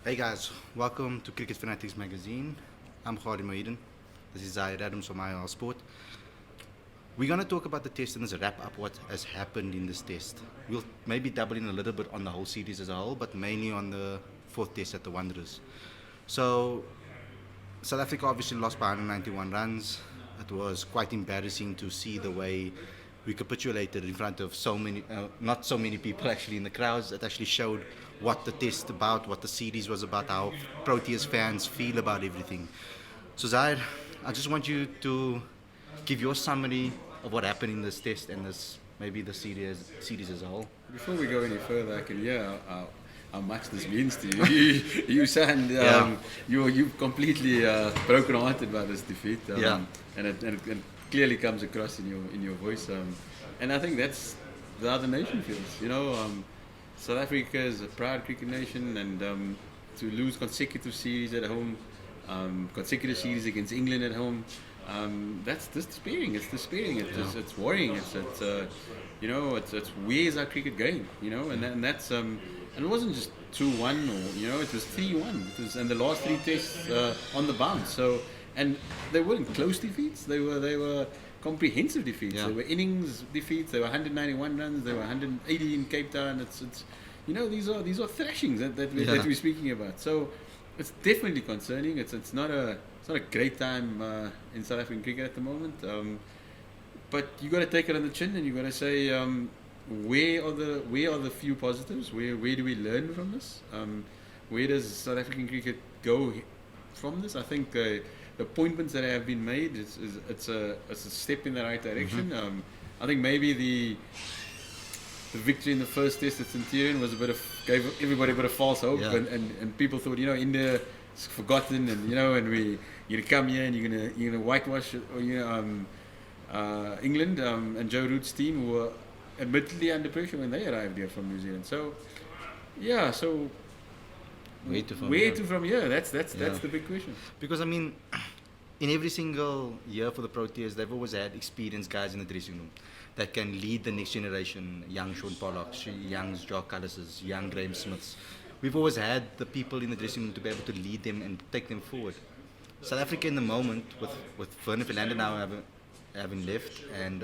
Hey guys, welcome to Cricket Fanatics Magazine. I'm Khalid Mohidin. This is Zaahier Adams from IR Sport. We're going to talk about the test and as a wrap up what has happened in this test. We'll maybe double in a little bit on the whole series as a whole, but mainly on the fourth test at the Wanderers. So, South Africa obviously lost by 191 runs. It was quite embarrassing to see the way we capitulated in front of not so many people actually in the crowds. It actually showed what the test about, what the series was about, how Proteas fans feel about everything. So Zaid, I just want you to give your summary of what happened in this test and this maybe the series as a whole. Before we go any further, I can hear how much this means to you. You sound you've completely broken-hearted by this defeat, and it clearly comes across in your voice. And I think that's how the nation feels. South Africa is a proud cricket nation, and to lose consecutive series at home, consecutive series against England at home. That's despairing. It's despairing. It's worrying. It's where's our cricket going? And it wasn't just 2-1 or it was 3-1. And the last three tests on the bounce. So and they weren't close defeats. They were comprehensive defeats. Yeah. They were innings defeats. They were 191 runs. They were 180 in Cape Town. These are thrashings that we're speaking about. So it's definitely concerning. It's not a great time in South African cricket at the moment. But you got to take it on the chin, and you got to say where are the few positives? Where do we learn from this? Where does South African cricket go from this? I think the appointments that have been made it's a step in the right direction. I think maybe the victory in the first test at Centurion was gave everybody a bit of false hope, and people thought India is forgotten, and you're gonna come here and you're gonna whitewash England and Joe Root's team, who were admittedly under pressure when they arrived here from New Zealand. So Where to from here? That's the big question. Because I mean, in every single year for the Proteas, they've always had experienced guys in the dressing room that can lead the next generation. Young Sean Pollocks, young Jock Callises, young Graham Smiths. We've always had the people in the dressing room to be able to lead them and take them forward. South Africa in the moment, with Vernon Philander now having left, and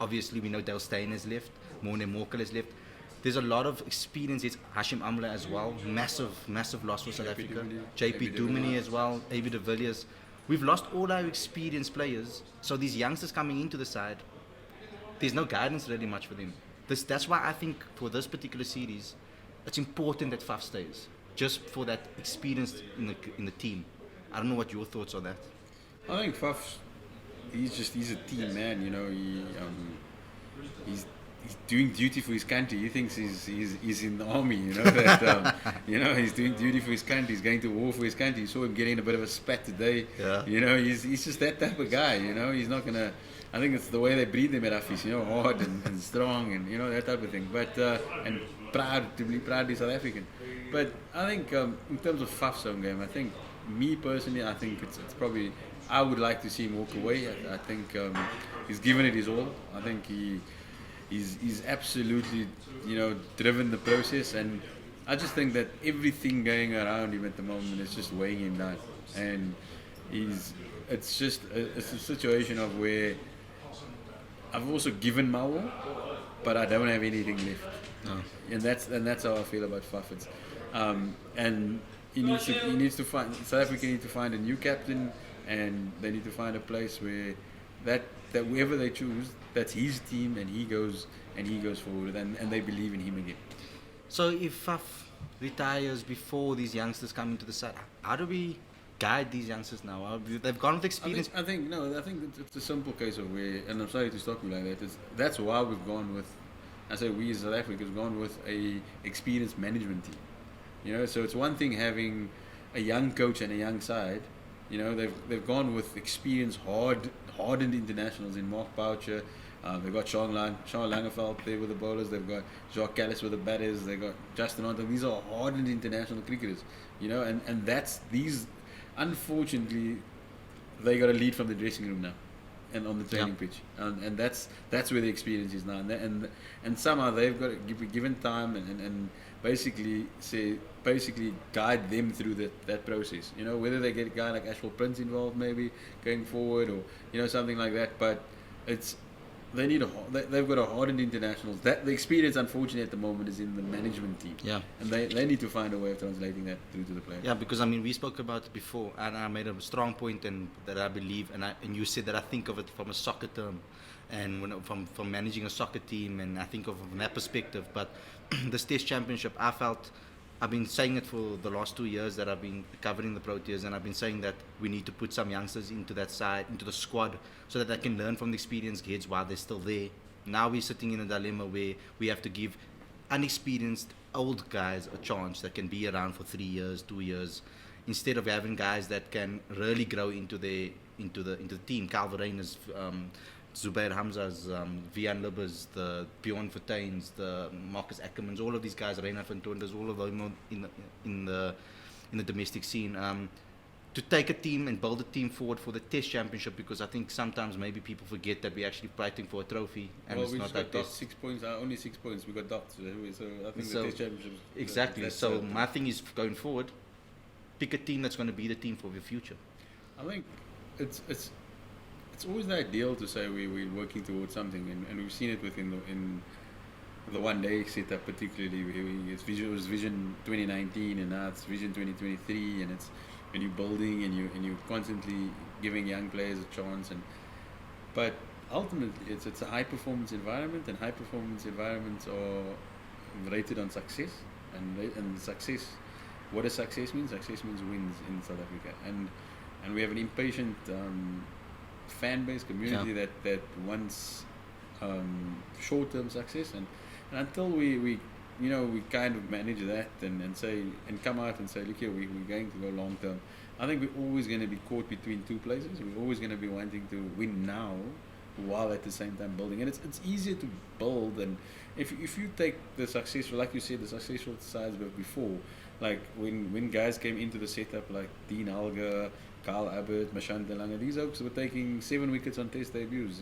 obviously we know Dale Steyn has left, Morne Morkel has left. There's a lot of experience. It's Hashim Amla as well. Massive loss for South Africa. JP Dumini as well. Avi de Villiers. We've lost all our experienced players. So these youngsters coming into the side, there's no guidance really much for them. That's why I think for this particular series, it's important that Faf stays, just for that experience in the team. I don't know what your thoughts on that. I think Faf, he's a team man. He's doing duty for his country. He thinks he's in the army. He's doing duty for his country. He's going to war for his country. You saw him getting a bit of a spat today. Yeah. He's just that type of guy. He's not gonna. I think it's the way they breed them at Afis. Hard and strong and that type of thing. But and proudly South African. But I think in terms of Faf's own game, I think me personally, I think it's probably. I would like to see him walk away. I think he's given it his all. I think he's absolutely driven the process, and I just think that everything going around him at the moment is just weighing him down, and it's a situation of where I've also given my all, but I don't have anything left. No. And that's how I feel about Faf. And he needs to find South Africa need to find a new captain, and they need to find a place where that whoever they choose, that's his team, and he goes forward, and they believe in him again. So if Faf retires before these youngsters come into the side, how do we guide these youngsters now? They've gone with experience. I think it's a simple case of where, and I'm sorry to stop you like that. That's why we've gone with. I say we as South Africa have gone with a experienced management team. So it's one thing having a young coach and a young side. They've gone with experienced, hardened internationals in Mark Boucher. They've got Sean Langeveld there with the bowlers. They've got Jacques Callis with the batters. They've got Justin Hunter. These are hardened international cricketers. And that's these. Unfortunately, they got a lead from the dressing room now. and on the training pitch, and that's where the experience is now. And somehow they've got to be given time and basically guide them through that process. You know, whether they get a guy like Ashwell Prince involved maybe going forward, or something like that. But it's they've got a hardened internationals. That the experience, unfortunately, at the moment is in the management team. Yeah. And they need to find a way of translating that through to the players. Yeah, because I mean, we spoke about it before, and I made a strong point, and that I believe, and you said that I think of it from a soccer term, and from managing a soccer team, and I think of it from that perspective. But this Test Championship, I've been saying it for the last 2 years that I've been covering the Proteas, and I've been saying that we need to put some youngsters into that side, into the squad, so that they can learn from the experienced kids while they're still there. Now we're sitting in a dilemma where we have to give unexperienced old guys a chance that can be around for 3 years, 2 years, instead of having guys that can really grow into the team. Calverain's, Zubair Hamza's, Vian Libbers, the Bjorn Fortuyn's, the Marcus Ackermans, all of these guys, Reina Fantondas, all of them in the domestic scene. To take a team and build a team forward for the Test Championship, because I think sometimes maybe people forget that we're actually fighting for a trophy, and it's we not just like got Test. 6 points, only 6 points. We got docked, so I think So, the Test Championship. Exactly. So my thing is, going forward, pick a team that's going to be the team for the future. I think it's always the ideal to say we're working towards something, and we've seen it in the one day setup particularly. It was Vision 2019, and now it's Vision 2023, and you're building and you're constantly giving young players a chance, but ultimately it's a high performance environment, and high performance environments are rated on success, and success. What does success mean? Success means wins in South Africa, and we have an impatient fan base community that wants short-term success, and until we kind of manage that and say and come out and say, look here, we're going to go long-term. I think we're always going to be caught between two places. We're always going to be wanting to win now while at the same time building, and it's easier to build. And if you take the successful, like you said, the successful sides before, like when guys came into the setup like Dean Alger, Carl Abbott, Mashante Lange, these oaks were taking 7 wickets on test debuts.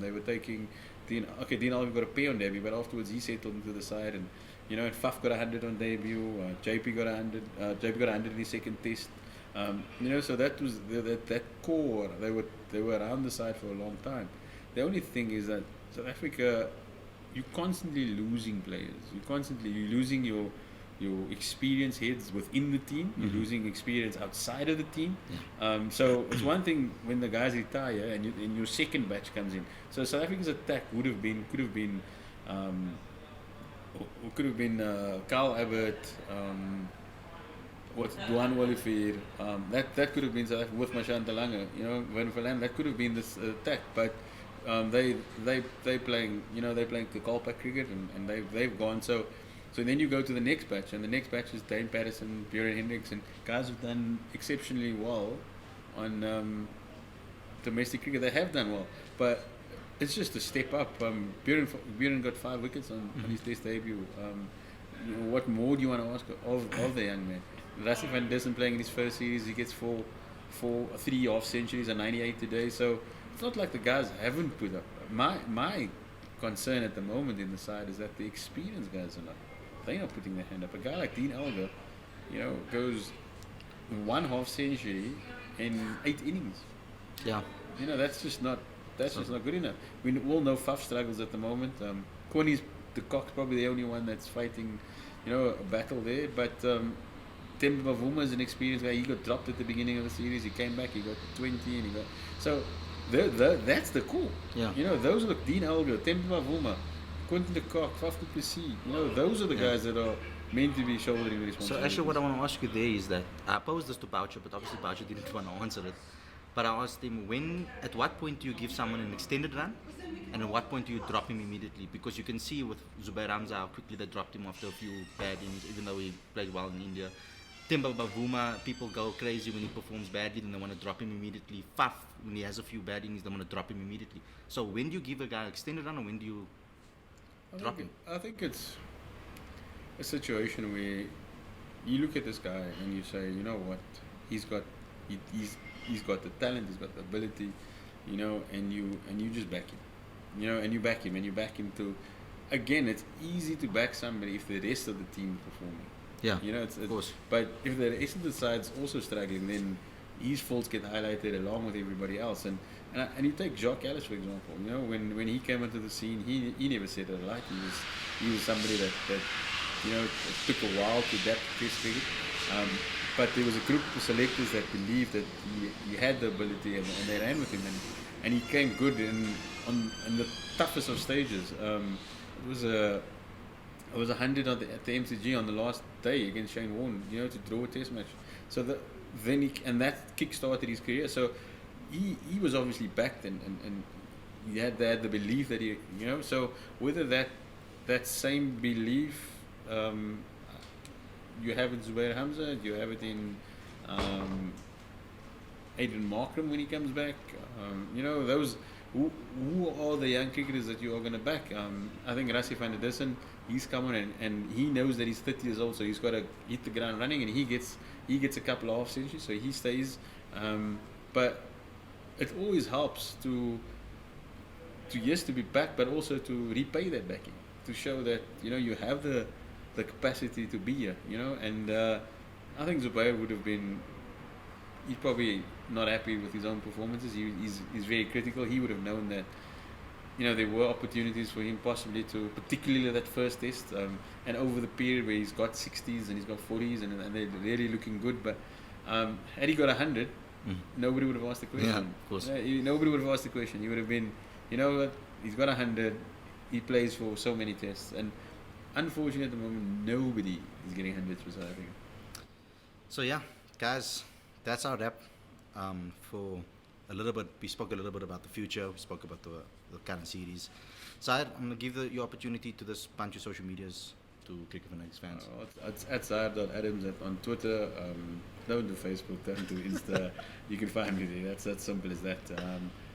They were taking Dean Alger got a pay on debut, but afterwards he settled into the side, and Faf got 100 on debut, JP got 100, JP got 100 in his second test. So that was that core. They were around the side for a long time. The only thing is that South Africa, you're constantly losing players. You're losing your experienced heads within the team. You're losing experience outside of the team. So it's one thing when the guys retire and your second batch comes in. So South Africa's attack could have been Carl Abbott, Duan Walifer. That could have been South Africa with Mashante Lange. Van Verlaan, that could have been this attack, but. They playing the Kolpak cricket, and they've gone. So then you go to the next batch, and the next batch is Dane Patterson, Björn Hendricks, and guys have done exceptionally well on domestic cricket. They have done well, but it's just a step up. Björn got 5 wickets on his test debut. What more do you want to ask of the young man? Rassie van Dussen playing in his first series, he gets 3 half centuries and 98 today. So it's not like the guys haven't put up. My concern at the moment in the side is that the experienced guys are not. They're not putting their hand up. A guy like Dean Alger, goes 1 half century in 8 innings. Yeah. That's just not good enough. We all know Faf struggles at the moment. Connie's the Cock's probably the only one that's fighting, a battle there. But Temba Bavuma is an experienced guy. He got dropped at the beginning of the series. He came back. He got 20, and he got so. That's the core. Yeah. Those are the Dean Alger, Temba Bavuma, Quentin de Kock, Faf du Plessis. Those are the guys that are meant to be shouldering the responsibility. So actually, what I want to ask you there is that I posed this to Boucher, but obviously Boucher didn't want to answer it. But I asked him, at what point do you give someone an extended run, and at what point do you drop him immediately? Because you can see with Zubair Hamza how quickly they dropped him after a few bad innings, even though he played well in India. Temba Bavuma, people go crazy when he performs badly, then they want to drop him immediately. Faf, when he has a few bad innings, they want to drop him immediately. So when do you give a guy an extended run, or when do you drop him? I think it's a situation where you look at this guy and you say, you know what, he's got the talent, he's got the ability, and you just back him, and you back him and you back him to. Again, it's easy to back somebody if the rest of the team is performing. Yeah, Of course. But if the rest of the side's also struggling, then his faults get highlighted along with everybody else. And you take Jacques Ellis for example. When he came into the scene, he never said it right. He was somebody that it took a while to adapt to Test cricket. But there was a group of selectors that believed that he had the ability, and they ran with him, and he came good on the toughest of stages. It was 100 at the MCG on the last day against Shane Warne, to draw a Test match. So that kick-started his career. So he was obviously backed, and he had the belief that So whether that same belief you have in Zubair Hamza, you have it in Adrian Markram when he comes back. Those who are the young cricketers that you are going to back. I think Rassie van der Dussen, he's come on and he knows that he's 30 years old, so he's got to hit the ground running, and he gets a couple of half centuries, so he stays. But it always helps to be back, but also to repay that backing, to show that you have the capacity to be here, and I think Zubair would have been. He's probably not happy with his own performances. He's very critical. He would have known that there were opportunities for him possibly to, particularly that first test, and over the period where he's got 60s and he's got 40s and they're really looking good. But had he got 100, nobody would have asked the question. Yeah, of course. Nobody would have asked the question. He would have been, what, he's got 100. He plays for so many tests, and unfortunately at the moment nobody is getting hundreds for South Africa. So yeah, guys, that's our wrap. For a little bit, we spoke a little bit about the future. We spoke about the current series. Zaahier, I'm gonna give your opportunity to this bunch of social medias to Cricket Fanatics fans. It's at Zaahier.Adams on Twitter. Don't do Facebook. Don't do Insta. You can find me there. That's simple as that.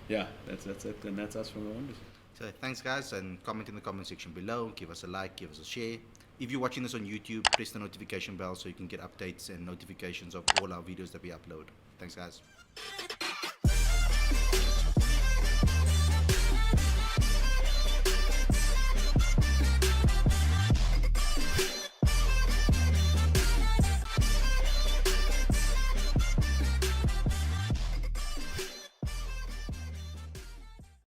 That's it, and that's us from the Wonders. So thanks, guys, and comment in the comment section below. Give us a like, give us a share. If you're watching this on YouTube, press the notification bell so you can get updates and notifications of all our videos that we upload. Thanks, guys.